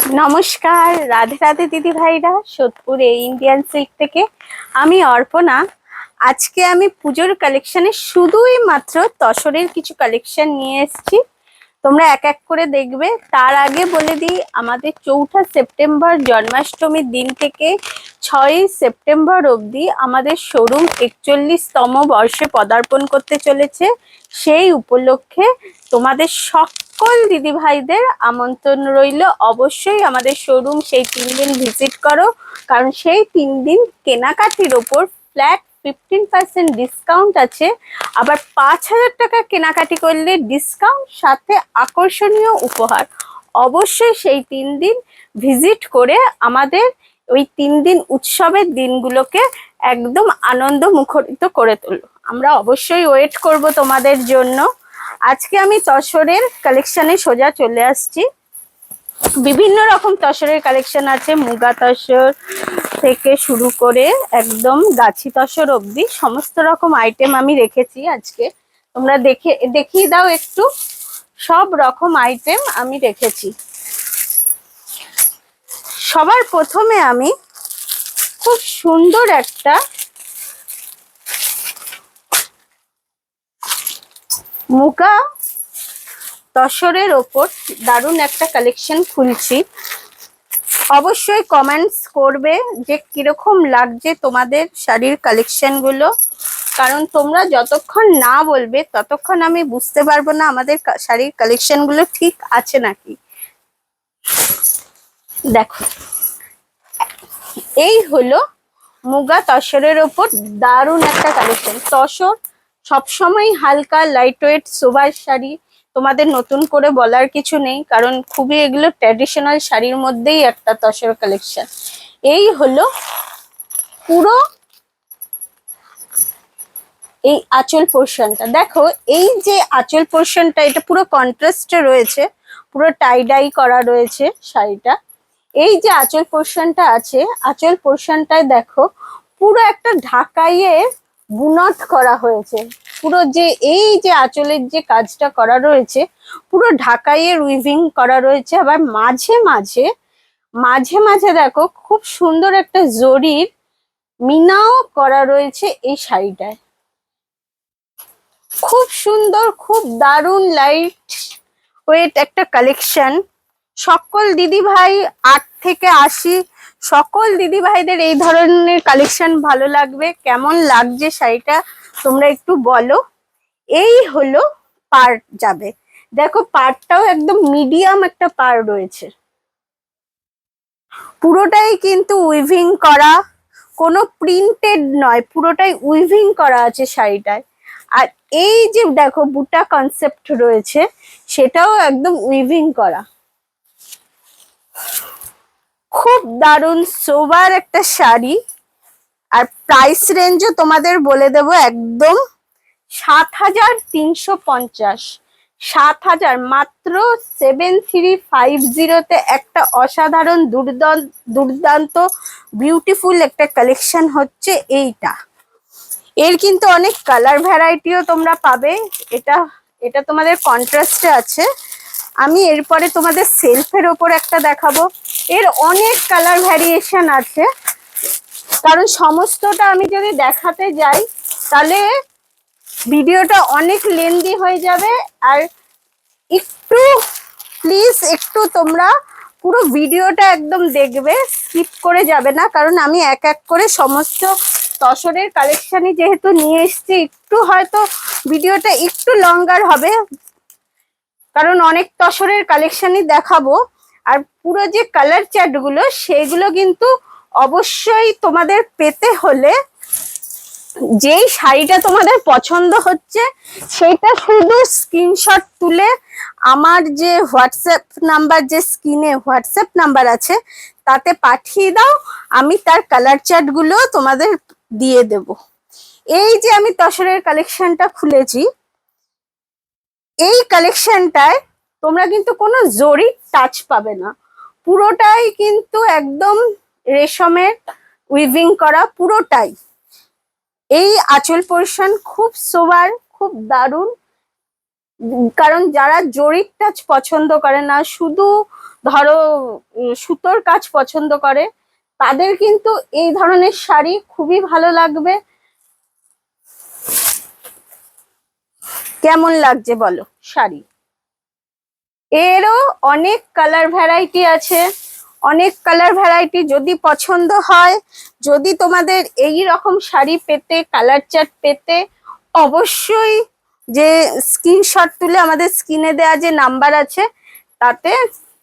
নমস্কার, রাধে রাধে দিদি ভাইরা। সোদপুর ইন্ডিয়ান সিল্ক থেকে আমি অর্পণা। আজকে আমি পুজোর কালেকশনে শুধুই মাত্র তসরের কিছু কালেকশন নিয়ে এসেছি। তোমরা এক এক করে দেখবে। তার আগে বলে দিই, আমাদের 4ঠা সেপ্টেম্বর জন্মাষ্টমীর দিন থেকে 6ই সেপ্টেম্বর অবধি আমাদের শোরুম 41তম বর্ষে পদার্পণ করতে চলেছে। সেই উপলক্ষে তোমাদের সকল দিদি ভাইদের আমন্ত্রণ রইল। অবশ্যই আমাদের শোরুম সেই 3 দিন ভিজিট করো, কারণ সেই 3 দিন কেনাকাটির ওপর ফ্ল্যাট 15% ডিসকাউন্ট আছে। আবার 5,000 টাকা কেনাকাটি করলে ডিসকাউন্ট, সাথে আকর্ষণীয় উপহার। অবশ্যই সেই 3 দিন ভিজিট করে আমাদের ওই 3 দিন উৎসবের দিনগুলোকে একদম আনন্দ মুখরিত করে তোলো। আমরা অবশ্যই ওয়েট করব তোমাদের জন্য। আজকে আমি তসরের কালেকশনে সোজা চলে আসছি। বিভিন্ন রকম তসরের কালেকশন আছে, মুগা তসর থেকে শুরু করে একদম গাছি তসর অবধি সমস্ত রকম আইটেম আমি রেখেছি। আজকে তোমরা দেখিয়ে দাও একটু। সব রকম আইটেম আমি রেখেছি। সবার প্রথমে আমি খুব সুন্দর একটা মুগা তসরের ওপর দারুণ একটা কালেকশন খুলছি। অবশ্যই কমেন্টস করবে যে কিরকম লাগছে তোমাদের শাড়ির কালেকশন গুলো, কারণ তোমরা যতক্ষণ না বলবে ততক্ষণ আমি বুঝতে পারবো না আমাদের শাড়ির কালেকশন গুলো ঠিক আছে নাকি। দেখো, এই হলো মুগা তসরের ওপর দারুণ একটা কালেকশন। তসর সবসময় হালকা লাইট ওয়েট সোবার শাড়ি, তোমাদের নতুন করে বলার কিছু নেই, কারণ খুবই এগুলো ট্র্যাডিশনাল শাড়ির মধ্যেই একটা তসর কালেকশন। এই হলো পুরো এই আঁচল পোর্শনটা। দেখো, এই যে আঁচল পোর্শনটা, এটা পুরো কন্ট্রাস্টে রয়েছে, পুরো টাই ডাই করা রয়েছে শাড়িটা। এই যে আঁচল পোর্শনটা আছে, আঁচল পোর্শনটায় দেখো পুরো একটা ঢাকাইয়ে বুনট করা হয়েছে। পুরো যে এই যে আঁচলের যে কাজটা করা রয়েছে, পুরো ঢাকাইয়ের উইভিং করা রয়েছে। আবার মাঝে মাঝে মাঝে মাঝে দেখো খুব সুন্দর একটা জরির মিনাও করা রয়েছে এই শাড়িটায়। খুব সুন্দর, খুব দারুণ লাইট ওয়েট একটা কালেকশন। সকল দিদি ভাই 8 থেকে 80 সকল দিদি ভাইদের এই ধরনের কালেকশন ভালো লাগবে। কেমন লাগছে শাড়িটা তোমরা একটু বলো। এই হলো পার যাবে। দেখো, পারটাও একদম মিডিয়াম একটা পার রয়েছে, পুরোটাই কিন্তু উইভিং করা, কোনো প্রিন্টেড নয়, পুরোটাই উইভিং করা আছে শাড়িটায়। আর এই যে দেখো বুটা কনসেপ্ট রয়েছে, সেটাও একদম উইভিং করা। খুব দারুণ সোবার একটা শাড়ি। আর প্রাইস রেঞ্জও তোমাদের বলে দেব, একদম 7,350। 7,000 মাত্র। 7350-তে একটা অসাধারণ দুর্দান্ত বিউটিফুল একটা কালেকশন হচ্ছে এইটা। এর কিন্তু অনেক কালার ভ্যারাইটিও তোমরা পাবে। এটা এটা তোমাদের কন্ট্রাস্টে আছে। আমি এরপরে তোমাদের সেলফের ওপর একটা দেখাবো। এর অনেক কালার ভ্যারিয়েশন আছে, কারণ সমস্তটা আমি যদি দেখাতে যাই তাহলে ভিডিওটা অনেক লেন্দি হয়ে যাবে। আর একটু প্লিজ একটু তোমরা পুরো ভিডিওটা একদম দেখবে, স্কিপ করে যাবে না, কারণ আমি এক এক করে সমস্ত তসরের কালেকশনই যেহেতু নিয়ে এসেছি, একটু হয়তো ভিডিওটা একটু লঙ্গার হবে, কারণ অনেক তসরের কালেকশনই দেখাবো। আর পুরো যে কালার চার্ট গুলো, সেগুলো কিন্তু অবশ্যই তোমাদের পেতে হলে যেই শাড়িটা তোমাদের পছন্দ হচ্ছে সেটা শুধু স্ক্রিনশট তুলে আমার যে হোয়াটসঅ্যাপ নাম্বার, যে স্ক্রিনে হোয়াটসঅ্যাপ নাম্বার আছে, তাতে পাঠিয়ে দাও। আমি তার কালার চার্ট গুলো তোমাদের দিয়ে দেব। এই যে আমি তসরের কালেকশনটা খুলেছি, এই কালেকশনটায় তোমরা কিন্তু কোনো জরি টাচ পাবে না, পুরোটাই কিন্তু একদম রেশমের উইভিং করা পুরোটাই। এই আঁচল পোর্শন খুব সোবার, খুব দারুণ, কারণ যারা জরির টাচ পছন্দ করে না, শুধু ধরো সুতোর কাজ পছন্দ করে, তাদের কিন্তু এই ধরনের শাড়ি খুবই ভালো লাগবে। কেমন লাগছে বলো শাড়ি? এরও অনেক কালার ভ্যারাইটি আছে, অনেক কালার ভ্যারাইটি। যদি পছন্দ হয়, যদি তোমাদের এই রকম শাড়ি পেতে, কালার চার্ট পেতে, অবশ্যই যে স্ক্রিনশট তুলে আমাদের স্ক্রিনে দেওয়া যে নাম্বার আছে তাতে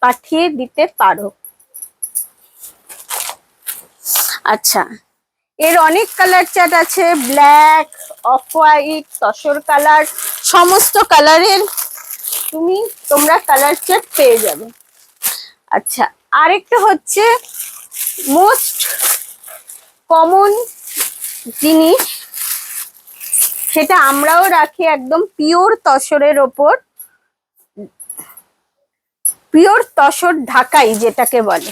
পাঠিয়ে দিতে পারো। আচ্ছা, এর অনেক কালার চার্ট আছে, black, off white, tussar colour, সমস্ত কালারের তোমরা কালার চার্ট পেয়ে যাবে। আচ্ছা, আরেকটা হচ্ছে মোস্ট কমন জিনিস, সেটা আমরাও রাখি, একদম পিওর তসরের ওপর, পিওর তসর ঢাকাই যেটাকে বলে।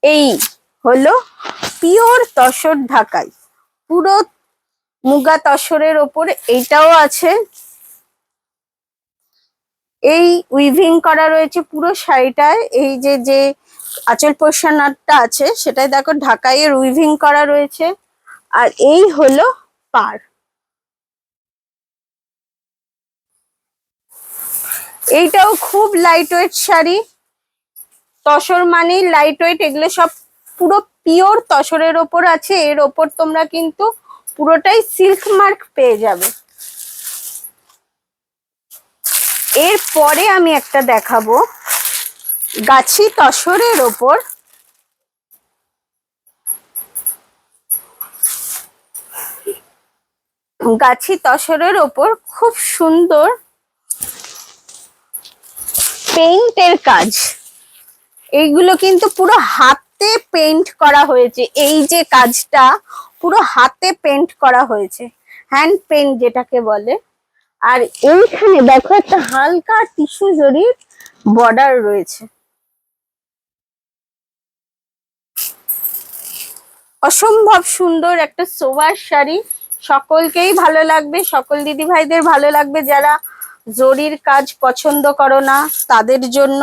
এই হলো পিওর তসর ঢাকাই, পুরো মুগা তসরের ওপর এইটাও আছে। এই উইভিং করা রয়েছে পুরো শাড়িটায়, এই যে যে আঁচল পোর্শনটা আছে সেটাই দেখো ঢাকাইয়ের উইভিং করা রয়েছে। আর এই হলো পাড়। এইটাও খুব লাইট ওয়েট শাড়ি, তসর মানেই লাইট ওয়েট, এগুলো সব পুরো পিওর তসরের ওপর আছে। এর ওপর তোমরা কিন্তু পুরোটাই সিল্ক মার্ক পেয়ে যাবে। এরপরে আমি একটা দেখাবো গাছি তসরের ওপর, গাছি তসরের ওপর খুব সুন্দর পেইন্টের কাজ। এইগুলো কিন্তু পুরো হাতে পেইন্ট করা হয়েছে, এই যে কাজটা পুরো হাতে পেইন্ট করা হয়েছে, হ্যান্ড পেইন্ট যেটাকে বলে। আর এইখানে দেখো একটা হালকা টিস্যু জরির বর্ডার রয়েছে। অসম্ভব সুন্দর একটা সোবার শাড়ি, সকলকেই ভালো লাগবে, সকল দিদি ভাইদের ভালো লাগবে। যারা জরির কাজ পছন্দ করো না তাদের জন্য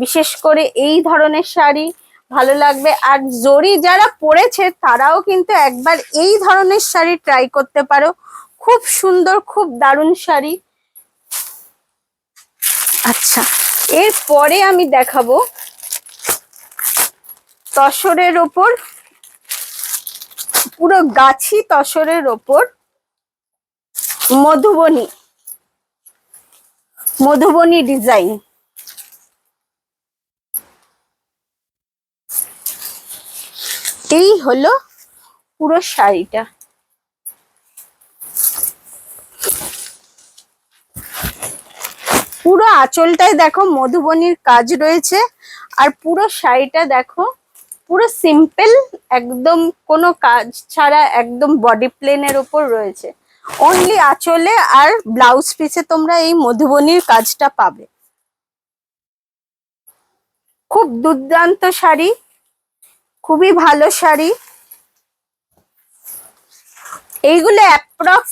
বিশেষ করে এই ধরনের শাড়ি ভালো লাগবে। আর জরি যারা পরেছে তারাও কিন্তু একবার এই ধরনের শাড়ি ট্রাই করতে পারো, খুব সুন্দর, খুব দারুণ শাড়ি। আচ্ছা, এরপরে আমি দেখাবো তসরের ওপর, পুরো গাছি তসরের ওপর মধুবনী, মধুবনী ডিজাইন। এই হলো পুরো শাড়িটা। পুরো আঁচলটায় দেখো মধুবনীর কাজ রয়েছে, আর পুরো শাড়িটা দেখো পুরো সিম্পল, একদম কোনো কাজ ছাড়া একদম বডি প্লেনের ওপর রয়েছে। অনলি আঁচলে আর ব্লাউজ পিসে তোমরা এই মধুবনীর কাজটা পাবে। খুব দুর্দান্ত শাড়ি, খুবই ভালো শাড়ি। এইগুলো অ্যাপ্রক্স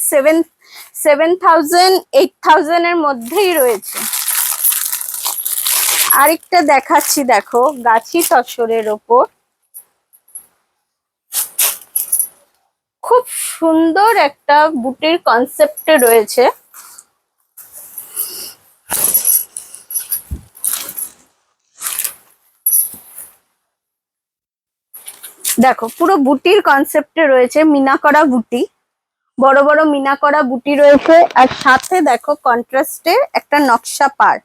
7,000 8,000 এর মধ্যেই রয়েছে। আরেকটা দেখাচ্ছি, দেখো গাছি তসরের ওপর খুব সুন্দর একটা বুটির কনসেপ্টে রয়েছে। দেখো পুরো বুটির কনসেপ্টে রয়েছে, মিনা করা বুটি, বড় বড় মিনা করা বুটি রয়েছে, আর সাথে দেখো কন্ট্রাস্টে একটা নকশা পাড়।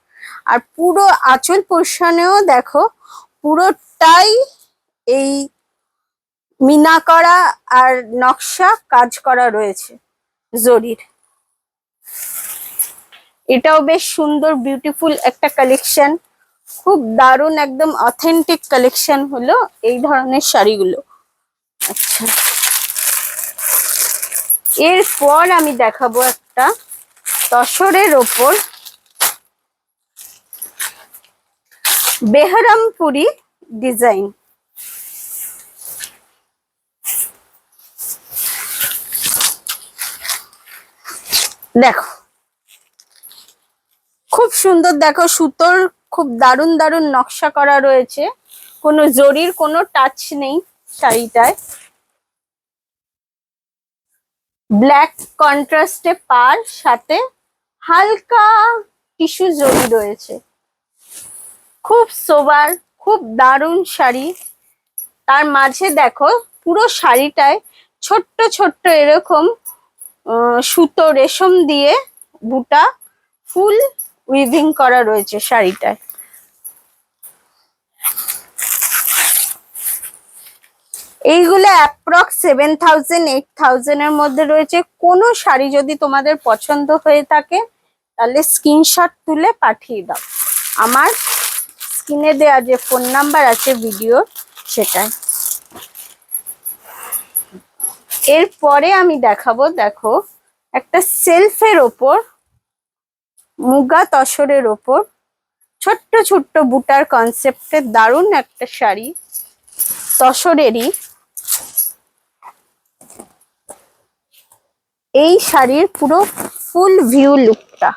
আর পুরো আঁচল পোর্শনেও দেখো পুরোটাই এই মিনা করা আর নকশা কাজ করা রয়েছে জরির। এটাও বেশ সুন্দর বিউটিফুল একটা কালেকশন, খুব দারুণ একদম অথেন্টিক কালেকশন হলো এই ধরনের শাড়িগুলো। আচ্ছা, এরপর আমি দেখাবো একটা তসরের ওপর বেহরামপুরি ডিজাইন। দেখো খুব সুন্দর, দেখো সুতোর খুব দারুণ দারুণ নকশা করা রয়েছে, কোনো জরির কোনো টাচ নেই শাড়িটায়। ব্ল্যাক কন্ট্রাস্টে পাড়, সাথে হালকা টিস্যু জরি রয়েছে। খুব সোবার, খুব দারুণ শাড়ি। তার মাঝে দেখো পুরো শাড়িটায় ছোট্ট ছোট্ট এরকম সুতো রেশম দিয়ে বুটা ফুল উইভিং করা রয়েছে শাড়িটায়। এইগুলো অ্যাপ্রক্স 7000 8000 এর মধ্যে রয়েছে। কোনো শাড়ি যদি তোমাদের পছন্দ হয়ে থাকে তাহলে স্ক্রিনশট তুলে পাঠিয়ে দাও আমার স্ক্রিনে দেওয়া যে ফোন নাম্বার আছে ভিডিও সেটাই। এরপরে আমি দেখাবো, দেখো একটা সেলফের ওপর মুগা তসরের ওপর ছোট্ট ছোট্ট বুটার কনসেপ্টে দারুণ একটা শাড়ি, তসরেরই। এই শাড়ির পুরো ফুল ভিউ লুকটা,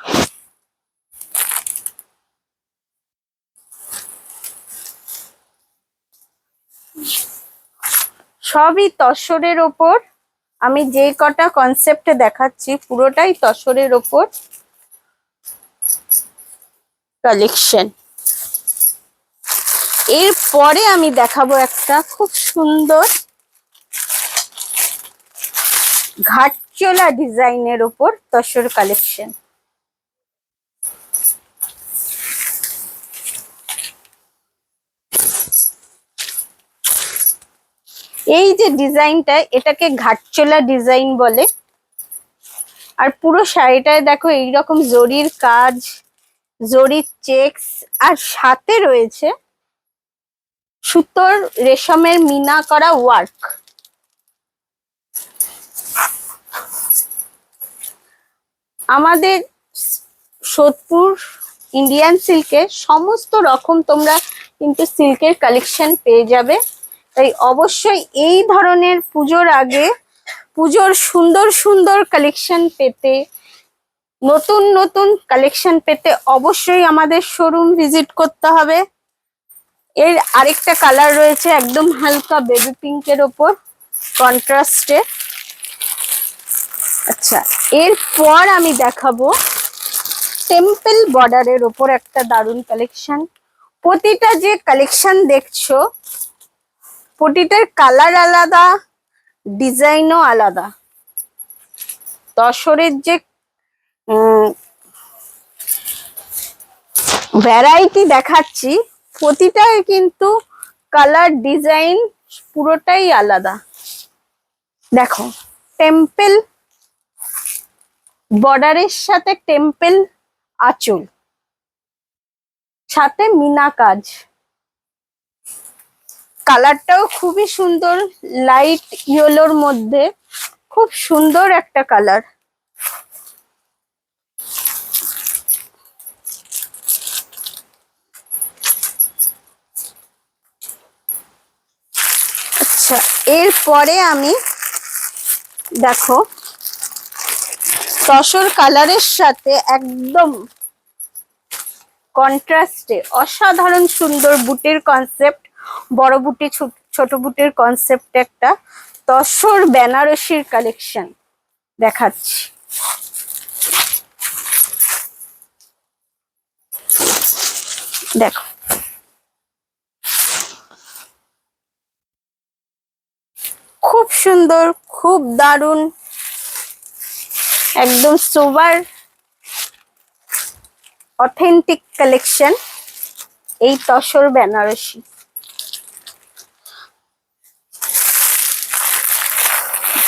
সবই তসরের ওপর। আমি যে কটা কনসেপ্টে দেখাচ্ছি পুরোটাই তসরের ওপর কালেকশন। এরপরে আমি দেখাবো একটা খুব সুন্দর ঘাটচোলা ডিজাইনের ওপর তসর কালেকশন। এই যে ডিজাইনটা, এটাকে ঘাটচোলা ডিজাইন বলে। আর পুরো শাড়িটায় দেখো এইরকম জরির কাজ, জরির চেকস, আর সাথে রয়েছে সুতোর রেশমের মিনা করা ওয়ার্ক। আমাদের সোদপুর ইন্ডিয়ান সিল্কে সমস্ত রকম তোমরা কিন্তু সিল্কের কালেকশন পেয়ে যাবে। তাই অবশ্যই এই ধরনের পুজোর আগে পুজোর সুন্দর সুন্দর কালেকশন পেতে, নতুন নতুন কালেকশন পেতে অবশ্যই আমাদের শোরুম ভিজিট করতে হবে। এর আরেকটা কালার রয়েছে একদম হালকা বেবি পিঙ্কের ওপর কন্ট্রাস্টে। আচ্ছা, এরপর আমি দেখাবো টেম্পল বর্ডারের ওপর একটা দারুণ কালেকশন। প্রতিটা যে কালেকশন দেখছো প্রতিটার কালার আলাদা, ডিজাইনও আলাদা। তসরের যে ভ্যারাইটি দেখাচ্ছি প্রতিটাই কিন্তু কালার ডিজাইন পুরোটাই আলাদা। দেখো টেম্পল বর্ডারের সাথে টেম্পল আঁচল, সাথে মিনা কাজ। কালারটাও খুবই সুন্দর, লাইট ইয়েলোর মধ্যে খুব সুন্দর একটা কালার। আচ্ছা, এরপরে আমি দেখো তসর কালারের সাথে একদম কন্ট্রাস্টে অসাধারণ সুন্দর বুটির কনসেপ্ট, বড় বুটি ছোট বুটির কনসেপ্ট একটা তসর বেনারসির কালেকশন দেখাচ্ছি। দেখো খুব সুন্দর, খুব দারুণ, একদম সোবার অথেন্টিক কালেকশন এই তসর বেনারসি।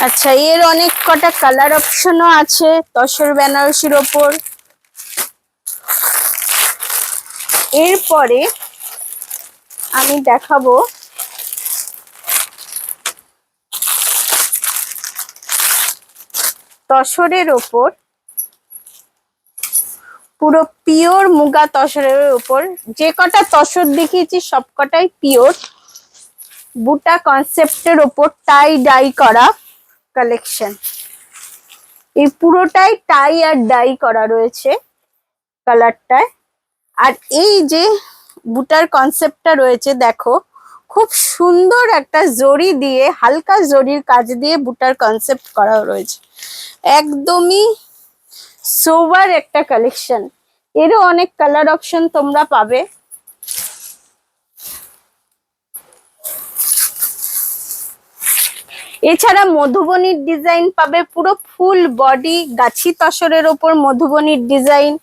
আচ্ছা, এর অনেক কটা কালার অপশনও আছে তসর বেনারসির ওপর। এরপরে আমি দেখাবো তসরের ওপর পুরো পিওর মুগা তসরের ওপর। যে কটা তসর দেখিয়েছি সব কটাই পিওর বুটা কনসেপ্টের ওপর টাই ডাই করা কালেকশন। এই পুরোটাই টাই আর ডাই করা রয়েছে কালারটায়। আর এই যে বুটার কনসেপ্টটা রয়েছে দেখো, খুব সুন্দর একটা জরি দিয়ে, হালকা জরির কাজ দিয়ে বুটার কনসেপ্ট করা রয়েছে। একদমই সোবার একটা কালেকশন। এরও অনেক কালার অপশন তোমরা পাবে। এছাড়া মধুবনীর ডিজাইন পাবে, পুরো ফুল বডি গাছি তসরের ওপর মধুবনীর ডিজাইন,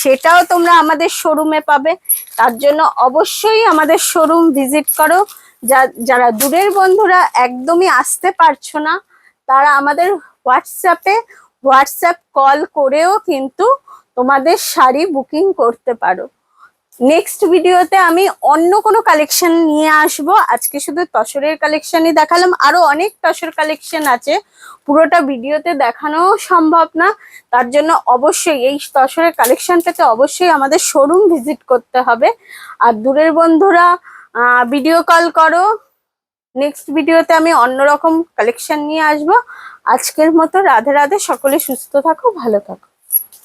সেটাও তোমরা আমাদের শোরুমে পাবে। তার জন্য অবশ্যই আমাদের শোরুম ভিজিট করো। যারা দূরের বন্ধুরা একদমই আসতে পারছো না, তারা আমাদের হোয়াটসঅ্যাপ কল করেও কিন্তু তোমাদের শাড়ি বুকিং করতে পারো। নেক্সট ভিডিওতে আমি অন্য কোনো কালেকশন নিয়ে আসব। আজকে শুধু তসরের কালেকশনই দেখালাম, আরো অনেক তসর কালেকশন আছে, পুরোটা ভিডিওতে দেখানো সম্ভব না। তার জন্য অবশ্যই এই তসরের কালেকশন পেতে অবশ্যই আমাদের শোরুম ভিজিট করতে হবে। আর দূরের বন্ধুরা ভিডিও কল করো। নেক্সট ভিডিওতে আমি অন্যরকম কালেকশন নিয়ে আসব। আজকের মতো রাধে রাধে, সকলে সুস্থ থাকো, ভালো থাকো।